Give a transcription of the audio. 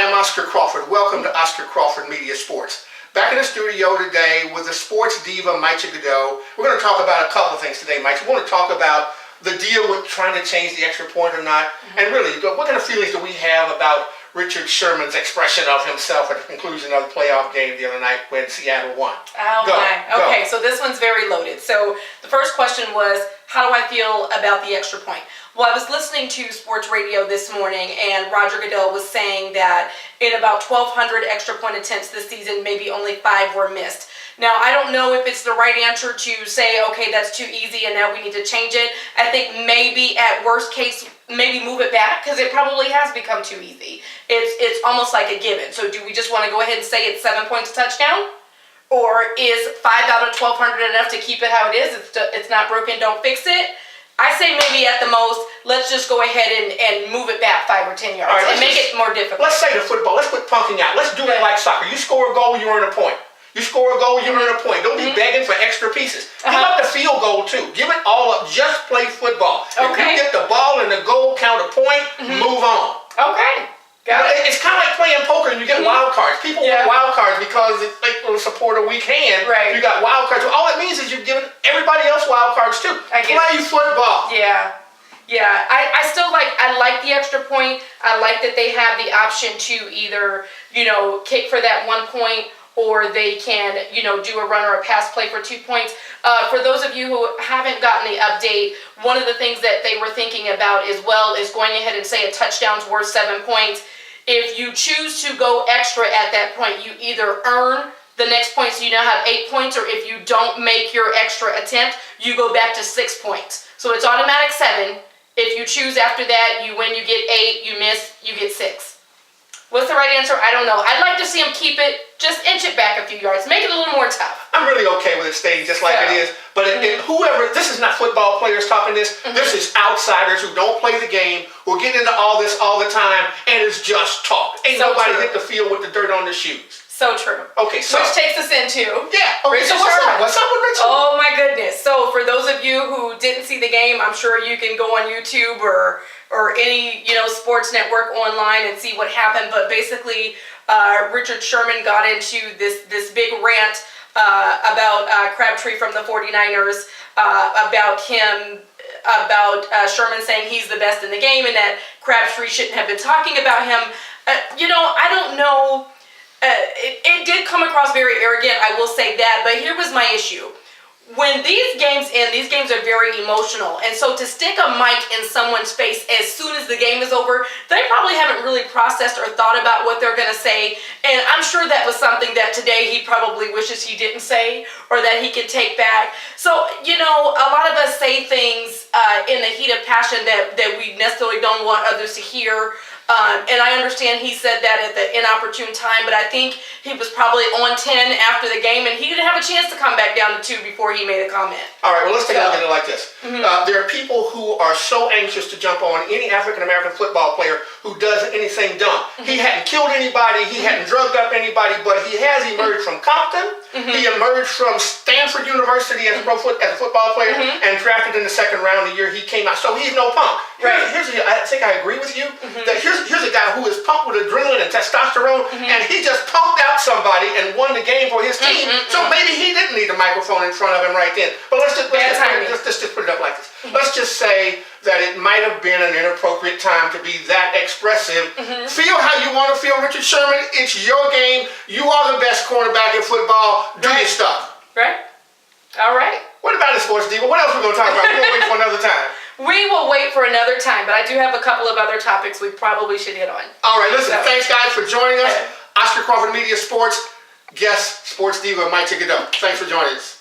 I'm Oscar Crawford. Welcome to Oscar Crawford Media Sports. Back in the studio today with the sports diva, Mike Godot. We're going to talk about a couple of things today, Mike. We want to talk about the deal with trying to change the extra point or not, and really, what kind of feelings do we have about Richard Sherman's expression of himself at the conclusion of the playoff game the other night when Seattle won? Okay, so this one's very loaded. So the first question was, how do I feel about the extra point? Well, I was listening to sports radio this morning, and Roger Goodell was saying that in about 1,200 extra point attempts this season, maybe only 5 were missed. Now, I don't know if it's the right answer to say, okay, that's too easy and now we need to change it. I think maybe at worst case, maybe move it back, because it probably has become too easy. It's almost like a given. So do we just want to go ahead and say it's 7 points a touchdown? Or is 5 out of 1,200 enough to keep it how it is? It's not broken, don't fix it. I say maybe at the most, let's just go ahead and move it back 5 or 10 yards and make it more difficult. Let's say the football, let's quit punking out. Let's do it like soccer. You score a goal, you earn a point. You score a goal, you earn a point. Don't be begging for extra pieces. Give up the field goal too. Give it all up. Just play football. If you get the ball and the goal, count a point, move on. Okay. It's kind of like playing poker and you get wild cards. People want wild cards because they will support a weak hand. Right. You got wild cards. All it means is you're giving everybody else wild cards too. Play football. Yeah. I still like the extra point. I like that they have the option to either, kick for that 1 point, or they can, do a run or a pass play for 2 points. For those of you who haven't gotten the update, one of the things that they were thinking about as well is going ahead and say a touchdown's worth 7 points. If you choose to go extra at that point, you either earn the next point, so you now have 8 points, or if you don't make your extra attempt, you go back to 6 points. So it's automatic 7. If you choose after that, you win, you get 8, you miss, you get 6. What's the right answer? I don't know. I'd like to see them keep it, just inch it back a few yards, make it a little more tough. I'm really okay with it staying just like it is, but whoever, this is not football players talking this, this is outsiders who don't play the game, who are getting into all this all the time, and it's just talk. Ain't nobody hit the field with the dirt on their shoes. So true. Okay, so. Which takes us into Richard Sherman. What's up with Richard? Oh my goodness. So for those of you who didn't see the game, I'm sure you can go on YouTube or any sports network online and see what happened. But basically, Richard Sherman got into this big rant about Crabtree from the 49ers, about Sherman saying he's the best in the game and that Crabtree shouldn't have been talking about him. I don't know. It did come across very arrogant, I will say that, but here was my issue. When these games end, these games are very emotional, and so to stick a mic in someone's face as soon as the game is over, they probably haven't really processed or thought about what they're going to say, and I'm sure that was something that today he probably wishes he didn't say or that he could take back. So, a lot of us say things in the heat of passion that we necessarily don't want others to hear. And I understand he said that at the inopportune time, but I think he was probably on 10 after the game, and he didn't have a chance to come back down to 2 before he made a comment. All right, well, let's take a look at it like this. There are people who are so anxious to jump on any African-American football player who does anything dumb. He hadn't killed anybody, he hadn't drugged up anybody, but he has emerged from Compton. He emerged from Stanford University as a football player and drafted in the 2nd round the year he came out. So he's no punk. I think I agree with you. That here's a guy who is pumped with adrenaline and testosterone, and he just pumped out somebody and won the game for his team. So maybe he didn't need a microphone in front of him right then. But let's just put it up like this. Let's just say that it might have been an inappropriate time to be that expressive. Feel how you want to feel, Richard Sherman. It's your game. You are the best cornerback in football. Do your stuff. Right. All right. What about the sports diva? What else are we going to talk about? We're going to wait for another time. We will wait for another time, but I do have a couple of other topics we probably should hit on. All right, listen, thanks guys for joining us. Oscar Crawford Media Sports, guest sports diva Mike Godot. Thanks for joining us.